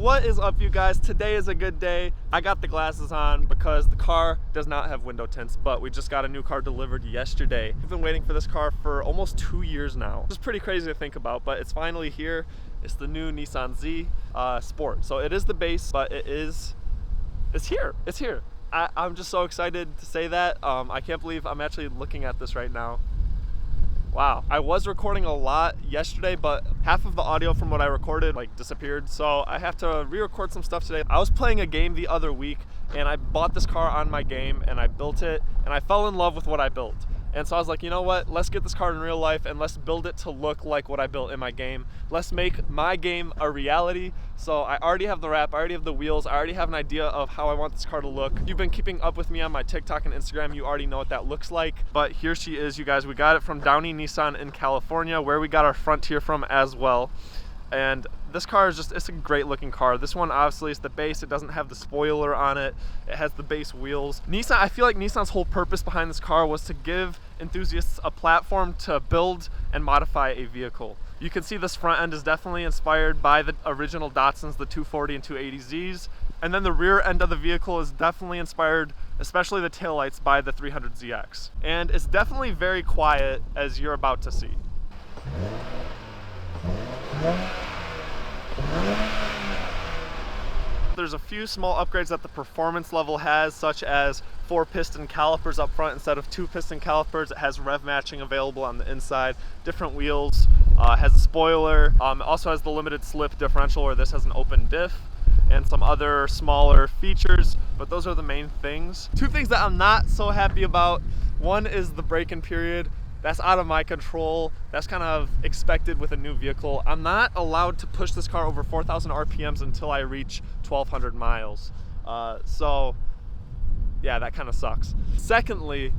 What is up, you guys? Today is a good day. I got the glasses on because the car does not have window tints, but we just got a new car delivered yesterday. We've been waiting for this car for almost 2 years now. It's pretty crazy to think about, but it's finally here. It's the new Nissan Z Sport. So it is the base, but it's here. It's here. I'm just so excited to say that. I can't believe I'm actually looking at this right now. Wow, I was recording a lot yesterday, but half of the audio from what I recorded disappeared, so I have to re-record some stuff today. I was playing a game the other week, and I bought this car on my game, and I built it, and I fell in love with what I built. And so I was like, you know what, let's get this car in real life, and let's build it to look like what I built in my game. Let's make my game a reality. So I already have the wrap, I already have the wheels, I already have an idea of how I want this car to look. You've been keeping up with me on my TikTok and Instagram, you already know what that looks like. But here she is, you guys. We got it from Downey Nissan in California, where we got our Frontier from as well. And this car is it's a great looking car. This one obviously is the base. It doesn't have the spoiler on it. It has the base wheels. Nissan, I feel like Nissan's whole purpose behind this car was to give enthusiasts a platform to build and modify a vehicle. You can see this front end is definitely inspired by the original Datsuns, the 240 and 280Zs. And then the rear end of the vehicle is definitely inspired, especially the taillights, by the 300ZX. And it's definitely very quiet, as you're about to see. There's a few small upgrades that the performance level has, such as 4-piston calipers up front instead of 2-piston calipers. It has rev matching available on the inside, different wheels, has a spoiler, also has the limited slip differential where this has an open diff, and some other smaller features, but those are the main things. Two things that I'm not so happy about. One is the braking period. That's out of my control. That's kind of expected with a new vehicle. I'm not allowed to push this car over 4,000 RPMs until I reach 1,200 miles. So yeah, that kind of sucks. Secondly,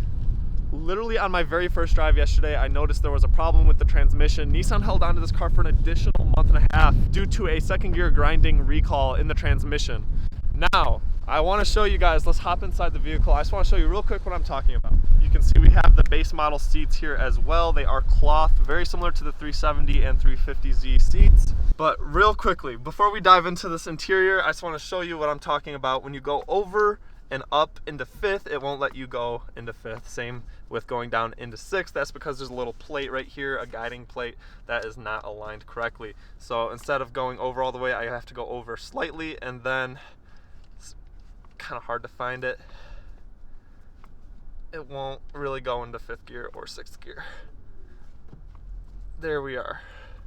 literally on my very first drive yesterday, I noticed there was a problem with the transmission. Nissan held onto this car for an additional month and a half due to a second gear grinding recall in the transmission. Now, I want to show you guys, let's hop inside the vehicle. I just want to show you real quick what I'm talking about. You can see we have the base model seats here as well. They are cloth, very similar to the 370 and 350Z seats. But real quickly, before we dive into this interior, I just want to show you what I'm talking about. When you go over and up into 5th, it won't let you go into 5th. Same with going down into 6th. That's because there's a little plate right here, a guiding plate, that is not aligned correctly. So instead of going over all the way, I have to go over slightly, and then it's kind of hard to find it. It won't really go into 5th gear or 6th gear. There we are.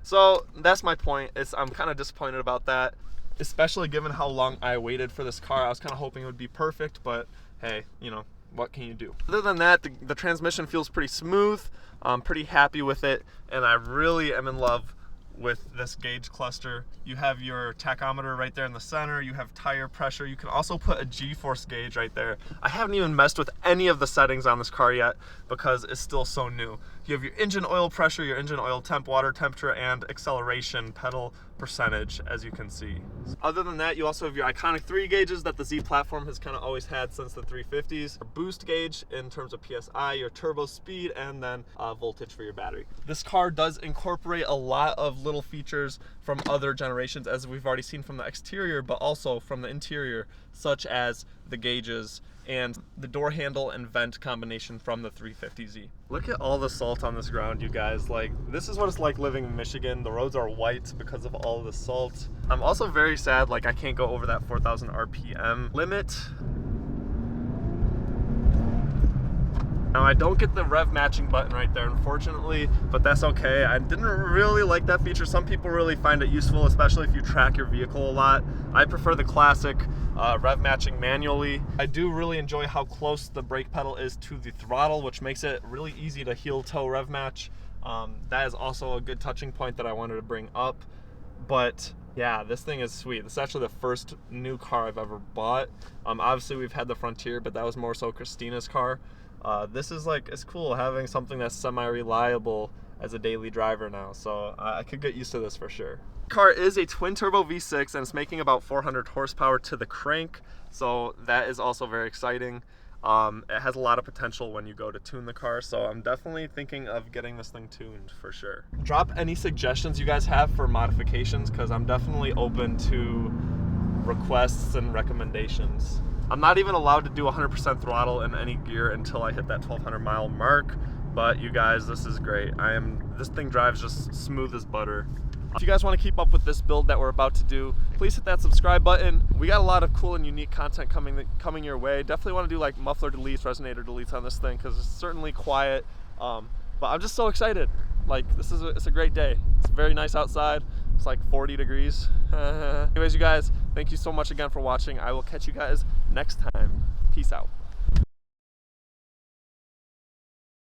So that's my point. I'm kind of disappointed about that, especially given how long I waited for this car. I was kind of hoping it would be perfect, but hey, you know, what can you do? Other than that, the transmission feels pretty smooth. I'm pretty happy with it, and I really am in love with this gauge cluster. You have your tachometer right there in the center. You have tire pressure. You can also put a G-force gauge right there. I haven't even messed with any of the settings on this car yet because it's still so new. You have your engine oil pressure, your engine oil temp, water temperature, and acceleration pedal percentage, as you can see. Other than that, you also have your iconic 3 gauges that the Z platform has kind of always had since the 350s. Your boost gauge in terms of PSI, your turbo speed, and then voltage for your battery. This car does incorporate a lot of little features from other generations, as we've already seen from the exterior, but also from the interior, such as the gauges and the door handle and vent combination from the 350Z. Look at all the salt on this ground, you guys. This is what it's like living in Michigan. The roads are white because of all of the salt. I'm also very sad, I can't go over that 4,000 RPM limit. Now, I don't get the rev matching button right there, unfortunately, but that's okay. I didn't really like that feature. Some people really find it useful, especially if you track your vehicle a lot. I prefer the classic rev matching manually. I do really enjoy how close the brake pedal is to the throttle, which makes it really easy to heel toe rev match. That is also a good touching point that I wanted to bring up. But yeah, this thing is sweet. This is actually the first new car I've ever bought. Obviously, we've had the Frontier, but that was more so Christina's car. This is it's cool having something that's semi-reliable as a daily driver now, so I could get used to this for sure. The car is a twin turbo V6 and it's making about 400 horsepower to the crank, so that is also very exciting. It has a lot of potential when you go to tune the car, so I'm definitely thinking of getting this thing tuned for sure. Drop any suggestions you guys have for modifications, because I'm definitely open to requests and recommendations. I'm not even allowed to do 100% throttle in any gear until I hit that 1200 mile mark, but you guys, this is great. This thing drives just smooth as butter. If you guys want to keep up with this build that we're about to do, please hit that subscribe button. We got a lot of cool and unique content coming your way. Definitely want to do like muffler deletes, resonator deletes on this thing because it's certainly quiet. But I'm just so excited. Like it's a great day. It's very nice outside. It's like 40 degrees. Anyways, you guys, thank you so much again for watching. I will catch you guys next time. Peace out.